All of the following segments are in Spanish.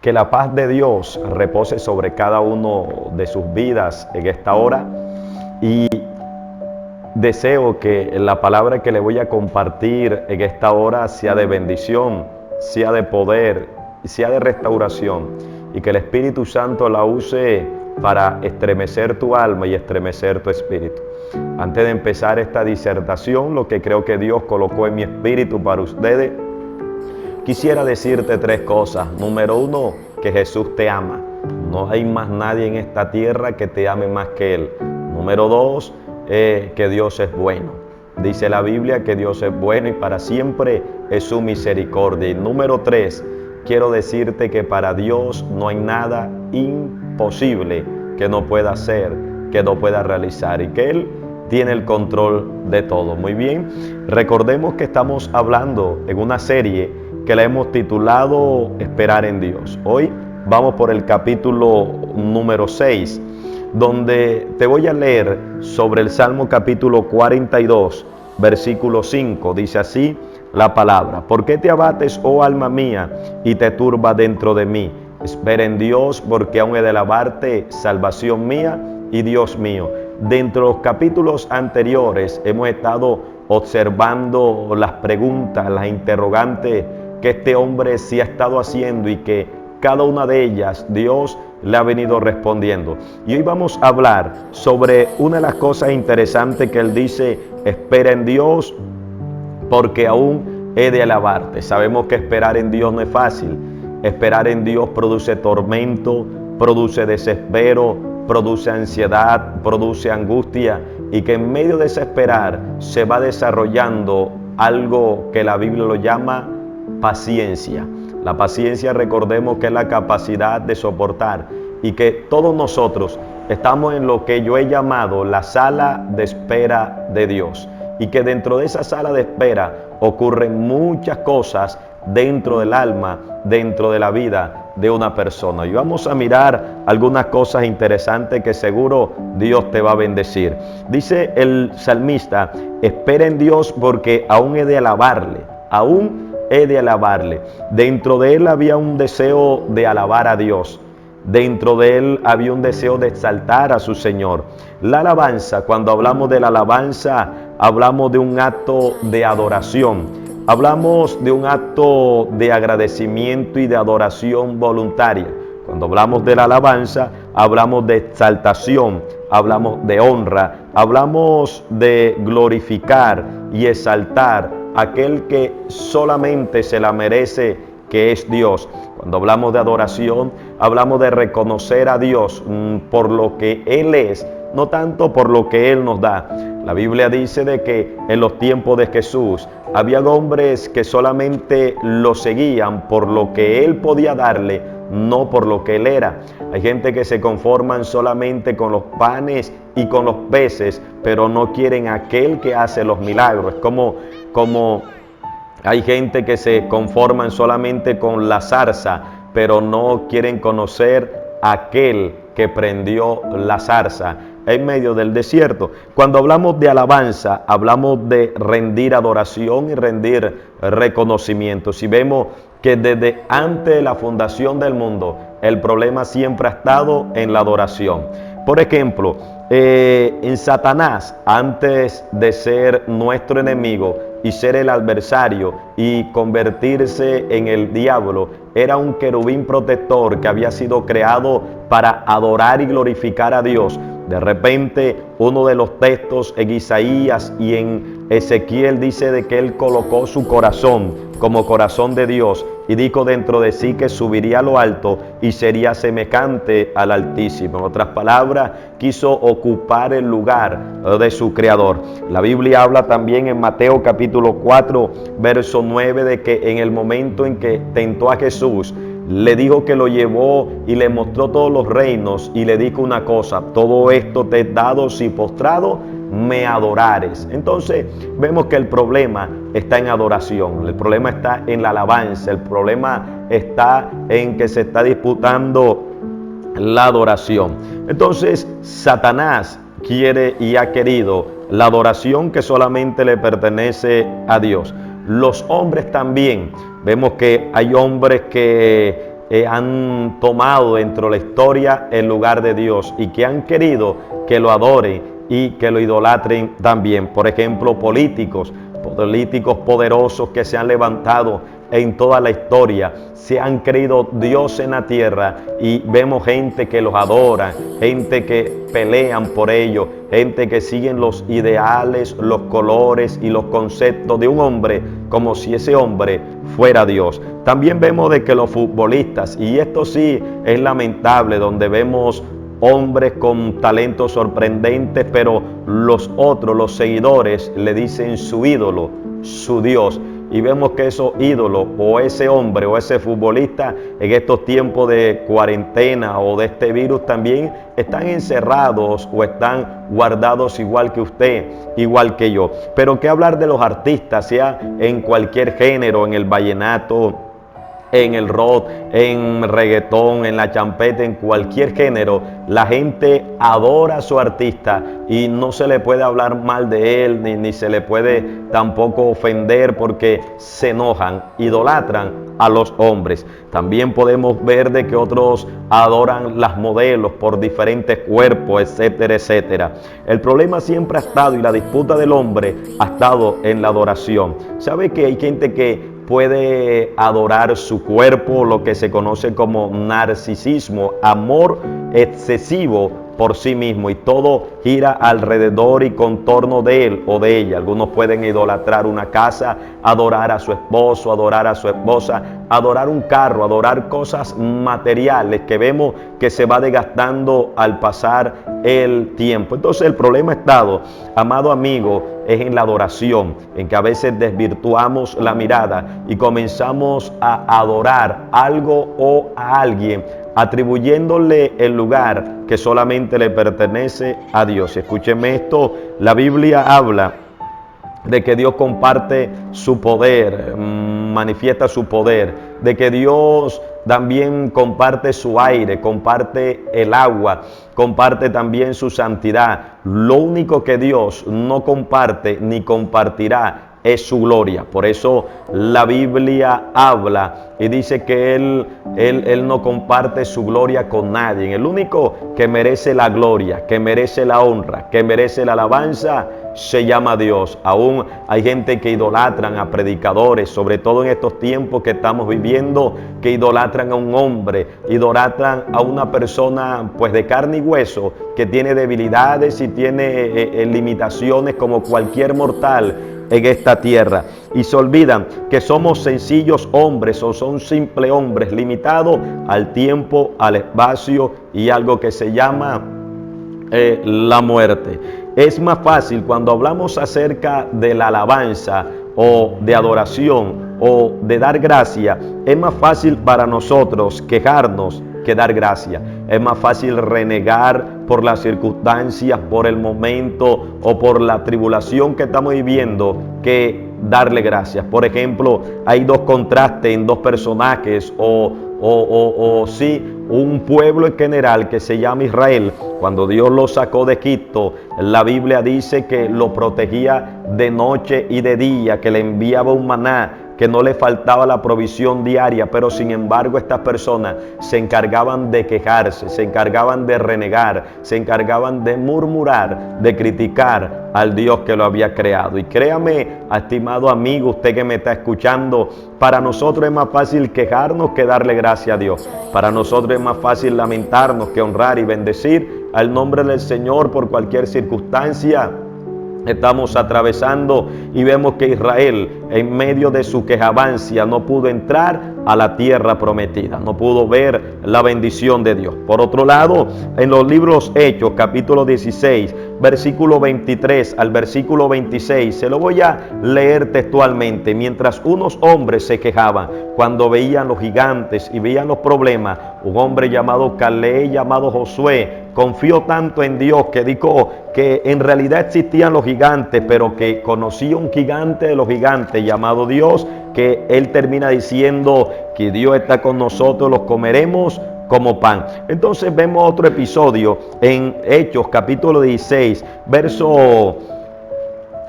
Que la paz de Dios repose sobre cada uno de sus vidas en esta hora, y deseo que la palabra que le voy a compartir en esta hora sea de bendición, sea de poder, sea de restauración, y que el Espíritu Santo la use para estremecer tu alma y estremecer tu espíritu. Antes de empezar esta disertación, lo que creo que Dios colocó en mi espíritu para ustedes, quisiera decirte tres cosas. Número uno, que Jesús te ama. No hay más nadie en esta tierra que te ame más que Él. Número dos, que Dios es bueno. Dice la Biblia que Dios es bueno y para siempre es su misericordia. Y número tres, quiero decirte que para Dios no hay nada imposible que no pueda hacer, que no pueda realizar, y que Él tiene el control de todo. Muy bien, recordemos que estamos hablando en una serie que la hemos titulado Esperar en Dios. Hoy vamos por el capítulo número 6, donde te voy a leer sobre el Salmo capítulo 42, versículo 5. Dice así la palabra: ¿Por qué te abates, oh alma mía, y te turba dentro de mí? Espera en Dios, porque aún he de alabarte, salvación mía y Dios mío. Dentro de los capítulos anteriores hemos estado observando las preguntas, las interrogantes que este hombre sí ha estado haciendo, y que cada una de ellas Dios le ha venido respondiendo. Y hoy vamos a hablar sobre una de las cosas interesantes que él dice: espera en Dios, porque aún he de alabarte. Sabemos que esperar en Dios no es fácil. Esperar en Dios produce tormento, produce desespero, produce ansiedad, produce angustia, y que en medio de ese esperar se va desarrollando algo que la Biblia lo llama paciencia. La paciencia, recordemos que es la capacidad de soportar, y que todos nosotros estamos en lo que yo he llamado la sala de espera de Dios, y que dentro de esa sala de espera ocurren muchas cosas dentro del alma, dentro de la vida de una persona. Y vamos a mirar algunas cosas interesantes que seguro Dios te va a bendecir. Dice el salmista: espera en Dios, porque aún he de alabarle, aún he de alabarle. Dentro de él había un deseo de alabar a Dios. Dentro de él había un deseo de exaltar a su Señor. La alabanza, cuando hablamos de la alabanza, hablamos de un acto de adoración. Hablamos de un acto de agradecimiento y de adoración voluntaria. Cuando hablamos de la alabanza, hablamos de exaltación, hablamos de honra, hablamos de glorificar y exaltar a aquel que solamente se la merece, que es Dios. Cuando hablamos de adoración, hablamos de reconocer a Dios por lo que Él es, no tanto por lo que Él nos da. La Biblia dice de que en los tiempos de Jesús había hombres que solamente lo seguían por lo que Él podía darle, no por lo que Él era. Hay gente que se conforman solamente con los panes y con los peces, pero no quieren a aquel que hace los milagros. Es como hay gente que se conforman solamente con la zarza, pero no quieren conocer a aquel que prendió la zarza en medio del desierto. Cuando hablamos de alabanza, hablamos de rendir adoración y rendir reconocimiento. Si vemos que desde antes de la fundación del mundo, el problema siempre ha estado en la adoración. Por ejemplo, en Satanás, antes de ser nuestro enemigo y ser el adversario y convertirse en el diablo, era un querubín protector que había sido creado para adorar y glorificar a Dios. De repente, uno de los textos en Isaías y en Ezequiel dice de que él colocó su corazón como corazón de Dios, y dijo dentro de sí que subiría a lo alto y sería semejante al Altísimo. En otras palabras, quiso ocupar el lugar de su Creador. La Biblia habla también en Mateo capítulo 4, verso 9, de que en el momento en que tentó a Jesús, le dijo que lo llevó y le mostró todos los reinos, y le dijo una cosa: todo esto te he dado si postrado me adorares. Entonces vemos que el problema está en adoración, el problema está en la alabanza, el problema está en que se está disputando la adoración. Entonces Satanás quiere y ha querido la adoración que solamente le pertenece a Dios. Los hombres también, vemos que hay hombres que han tomado dentro de la historia el lugar de Dios y que han querido que lo adoren y que lo idolatren también. Por ejemplo, políticos poderosos que se han levantado en toda la historia, se han creído Dios en la tierra, y vemos gente que los adora, gente que pelean por ellos, gente que siguen los ideales, los colores y los conceptos de un hombre como si ese hombre fuera Dios. También vemos de que los futbolistas, y esto sí es lamentable, donde vemos hombres con talentos sorprendentes, pero los otros, los seguidores, le dicen su ídolo, su Dios. Y vemos que esos ídolos, o ese hombre o ese futbolista, en estos tiempos de cuarentena o de este virus, también están encerrados o están guardados igual que usted, igual que yo. Pero qué hablar de los artistas, sea en cualquier género, en el vallenato, en el rock, en reggaetón, en la champeta, en cualquier género, la gente adora a su artista y no se le puede hablar mal de él, ni se le puede tampoco ofender, porque se enojan, idolatran a los hombres. También podemos ver de que otros adoran las modelos por diferentes cuerpos, etcétera, etcétera. El problema siempre ha estado, y la disputa del hombre ha estado en la adoración. ¿Sabe que hay gente que puede adorar su cuerpo, lo que se conoce como narcisismo, amor excesivo por sí mismo, y todo gira alrededor y contorno de él o de ella? Algunos pueden idolatrar una casa, adorar a su esposo, adorar a su esposa, adorar un carro, adorar cosas materiales que vemos que se va desgastando al pasar el tiempo. Entonces el problema ha estado, amado amigo, es en la adoración, en que a veces desvirtuamos la mirada y comenzamos a adorar algo o a alguien, atribuyéndole el lugar que solamente le pertenece a Dios. Escúcheme esto, la Biblia habla de que Dios comparte su poder, manifiesta su poder, de que Dios también comparte su aire, comparte el agua, comparte también su santidad. Lo único que Dios no comparte ni compartirá es su gloria. Por eso la Biblia habla y dice que Él no comparte su gloria con nadie. El único que merece la gloria, que merece la honra, que merece la alabanza, se llama Dios. Aún hay gente que idolatran a predicadores, sobre todo en estos tiempos que estamos viviendo, que idolatran a un hombre, idolatran a una persona pues de carne y hueso, que tiene debilidades y tiene limitaciones como cualquier mortal en esta tierra, y se olvidan que somos sencillos hombres, o son simples hombres limitados al tiempo, al espacio y algo que se llama la muerte. Es más fácil cuando hablamos acerca de la alabanza o de adoración o de dar gracia, es más fácil para nosotros quejarnos que dar gracia. Es más fácil renegar por las circunstancias, por el momento o por la tribulación que estamos viviendo, que darle gracias. Por ejemplo, hay dos contrastes en dos personajes o sí, un pueblo en general que se llama Israel. Cuando Dios lo sacó de Egipto, la Biblia dice que lo protegía de noche y de día, que le enviaba un maná, que no le faltaba la provisión diaria, pero sin embargo estas personas se encargaban de quejarse, se encargaban de renegar, se encargaban de murmurar, de criticar al Dios que lo había creado. Y créame, estimado amigo, usted que me está escuchando, para nosotros es más fácil quejarnos que darle gracias a Dios. Para nosotros es más fácil lamentarnos que honrar y bendecir al nombre del Señor por cualquier circunstancia estamos atravesando, y vemos que Israel, en medio de su quejabancia, no pudo entrar a la tierra prometida, no pudo ver la bendición de Dios. Por otro lado, en los libros Hechos, capítulo 16, versículo 23 al versículo 26, se lo voy a leer textualmente. Mientras unos hombres se quejaban cuando veían los gigantes y veían los problemas, un hombre llamado Caleb, llamado Josué, confió tanto en Dios que dijo que en realidad existían los gigantes, pero que conocía un gigante de los gigantes llamado Dios, que él termina diciendo que Dios está con nosotros, los comeremos como pan. Entonces vemos otro episodio en Hechos capítulo 16, verso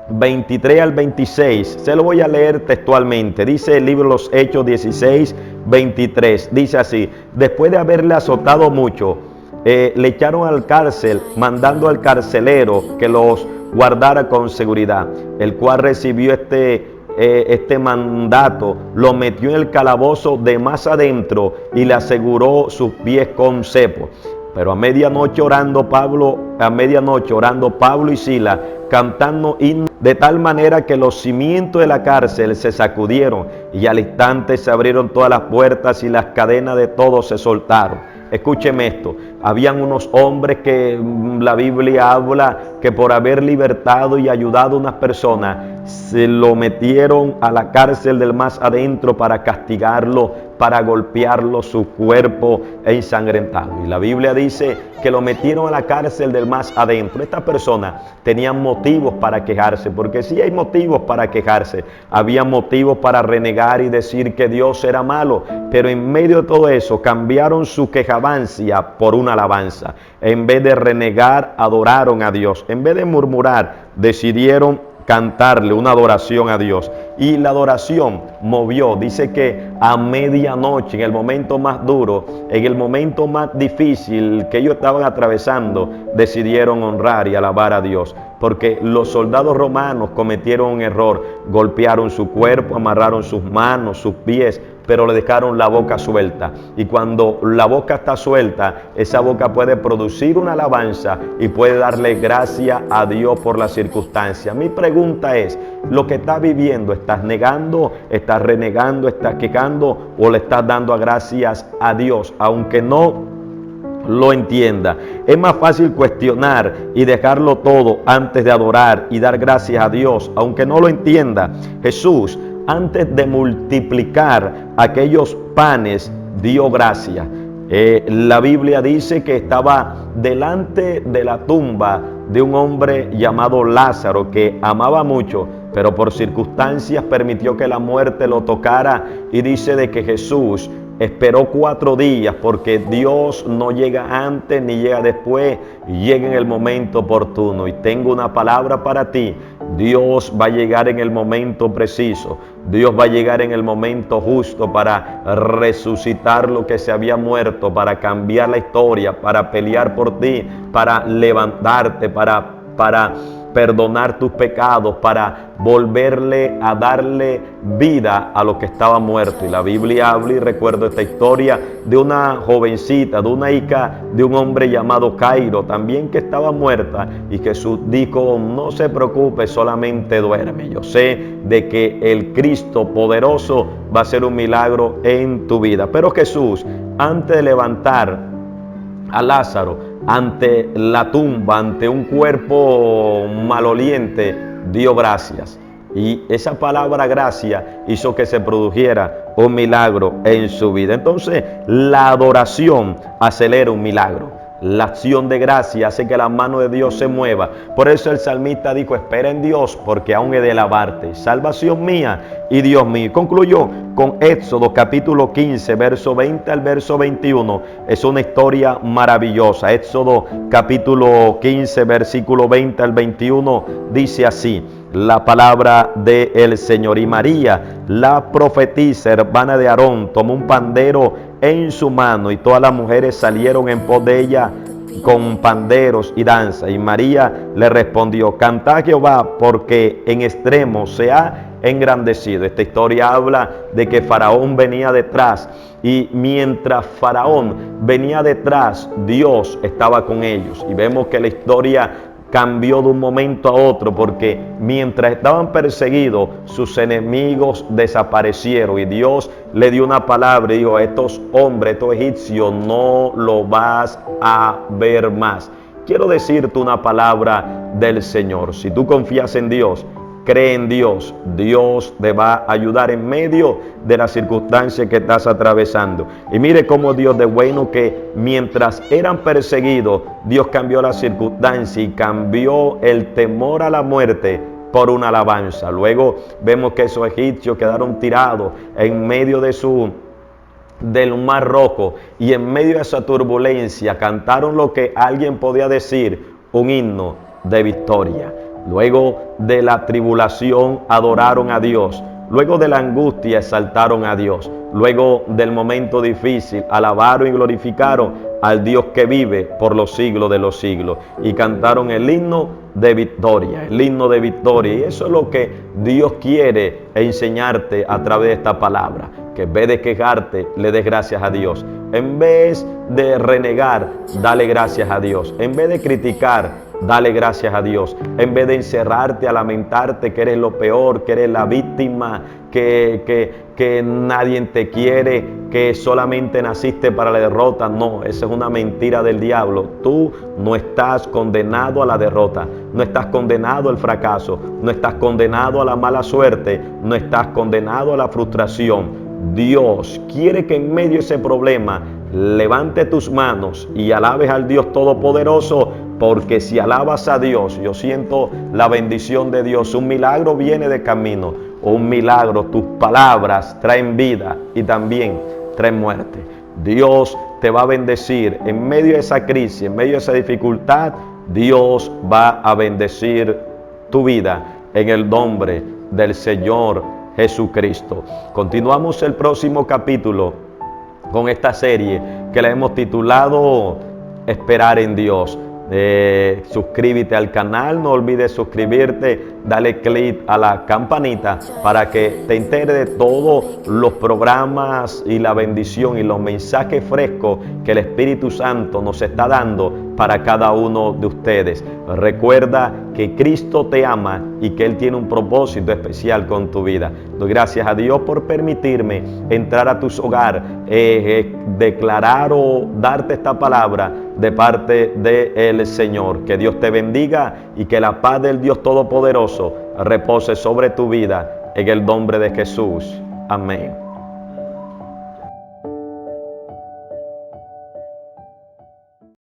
23 al 26, se lo voy a leer textualmente. Dice el libro de los Hechos 16, 23, dice así: después de haberle azotado mucho, le echaron al cárcel, mandando al carcelero que los guardara con seguridad, el cual recibió este mandato, lo metió en el calabozo de más adentro y le aseguró sus pies con cepo. Pero a medianoche orando Pablo y Silas, cantando himnos, de tal manera que los cimientos de la cárcel se sacudieron, y al instante se abrieron todas las puertas y las cadenas de todos se soltaron. Escúcheme esto: habían unos hombres que la Biblia habla que por haber libertado y ayudado a unas personas, se lo metieron a la cárcel del más adentro para castigarlo, para golpearlo, su cuerpo ensangrentado. Y la Biblia dice que lo metieron a la cárcel del más adentro. Estas personas tenían motivos para quejarse, porque sí hay motivos para quejarse. Había motivos para renegar y decir que Dios era malo, pero en medio de todo eso cambiaron su quejabancia por una alabanza. En vez de renegar, adoraron a Dios. En vez de murmurar, decidieron cantarle una adoración a Dios. Y la adoración movió, dice que a medianoche, en el momento más duro, en el momento más difícil que ellos estaban atravesando, decidieron honrar y alabar a Dios. Porque los soldados romanos cometieron un error: golpearon su cuerpo, amarraron sus manos, sus pies, pero le dejaron la boca suelta. Y cuando la boca está suelta, esa boca puede producir una alabanza y puede darle gracias a Dios por la circunstancia. Mi pregunta es: ¿lo que estás viviendo, estás negando, estás renegando, estás quejando, o le estás dando gracias a Dios, aunque no lo entienda? Es más fácil cuestionar y dejarlo todo antes de adorar y dar gracias a Dios, aunque no lo entienda. Jesús, antes de multiplicar aquellos panes, dio gracias. La Biblia dice que estaba delante de la tumba de un hombre llamado Lázaro, que amaba mucho, pero por circunstancias permitió que la muerte lo tocara, y dice de que Jesús esperó 4 días, porque Dios no llega antes ni llega después, llega en el momento oportuno. Y tengo una palabra para ti: Dios va a llegar en el momento preciso. Dios va a llegar en el momento justo para resucitar lo que se había muerto, para cambiar la historia, para pelear por ti, para levantarte, para perdonar tus pecados, para volverle a darle vida a lo que estaba muerto. Y la Biblia habla, y recuerdo esta historia de una jovencita, de una hija de un hombre llamado Cairo, también, que estaba muerta, y Jesús dijo: no se preocupe, solamente duerme. Yo sé de que el Cristo poderoso va a hacer un milagro en tu vida. Pero Jesús, antes de levantar a Lázaro ante la tumba, ante un cuerpo maloliente, dio gracias. Y esa palabra gracia hizo que se produjera un milagro en su vida. Entonces, la adoración acelera un milagro. La acción de gracia hace que la mano de Dios se mueva. Por eso el salmista dijo: espera en Dios, porque aún he de alabarte, salvación mía y Dios mío. Concluyó con Éxodo capítulo 15, verso 20 al verso 21. Es una historia maravillosa. Éxodo capítulo 15, versículo 20 al 21, dice así la palabra del Señor: y María, la profetisa, hermana de Aarón, tomó un pandero en su mano, y todas las mujeres salieron en pos de ella con panderos y danza. Y María le respondió: cantad a Jehová, porque en extremo se ha engrandecido. Esta historia habla de que Faraón venía detrás, y mientras Faraón venía detrás, Dios estaba con ellos. Y vemos que la historia cambió de un momento a otro, porque mientras estaban perseguidos, sus enemigos desaparecieron, y Dios le dio una palabra y dijo: estos hombres, estos egipcios, no lo vas a ver más. Quiero decirte una palabra del Señor: si tú confías en Dios, cree en Dios, Dios te va a ayudar en medio de la circunstancia que estás atravesando. Y mire cómo Dios de bueno, que mientras eran perseguidos, Dios cambió la circunstancia y cambió el temor a la muerte por una alabanza. Luego vemos que esos egipcios quedaron tirados en medio del Mar Rojo, y en medio de esa turbulencia cantaron lo que alguien podía decir un himno de victoria. Luego de la tribulación adoraron a Dios. Luego de la angustia exaltaron a Dios. Luego del momento difícil alabaron y glorificaron al Dios que vive por los siglos de los siglos. Y cantaron el himno de victoria, el himno de victoria. Y eso es lo que Dios quiere enseñarte a través de esta palabra. Que en vez de quejarte, le des gracias a Dios. En vez de renegar, dale gracias a Dios. En vez de criticar, dale gracias a Dios. En vez de encerrarte a lamentarte que eres lo peor, que eres la víctima, que nadie te quiere, que solamente naciste para la derrota. No, esa es una mentira del diablo. Tú no estás condenado a la derrota, no estás condenado al fracaso, no estás condenado a la mala suerte, no estás condenado a la frustración. Dios quiere que en medio de ese problema levante tus manos y alabes al Dios Todopoderoso, porque si alabas a Dios, yo siento la bendición de Dios. Un milagro viene de camino, un milagro, tus palabras traen vida y también traen muerte. Dios te va a bendecir en medio de esa crisis, en medio de esa dificultad. Dios va a bendecir tu vida en el nombre del Señor Jesucristo. Continuamos el próximo capítulo con esta serie que la hemos titulado Esperar en Dios. Suscríbete al canal, no olvides suscribirte, dale clic a la campanita para que te enteres de todos los programas y la bendición y los mensajes frescos que el Espíritu Santo nos está dando para cada uno de ustedes. Recuerda que Cristo te ama y que Él tiene un propósito especial con tu vida. Doy gracias a Dios por permitirme entrar a tus hogares, declarar o darte esta palabra de parte del Señor. Que Dios te bendiga y que la paz del Dios Todopoderoso repose sobre tu vida en el nombre de Jesús. Amén.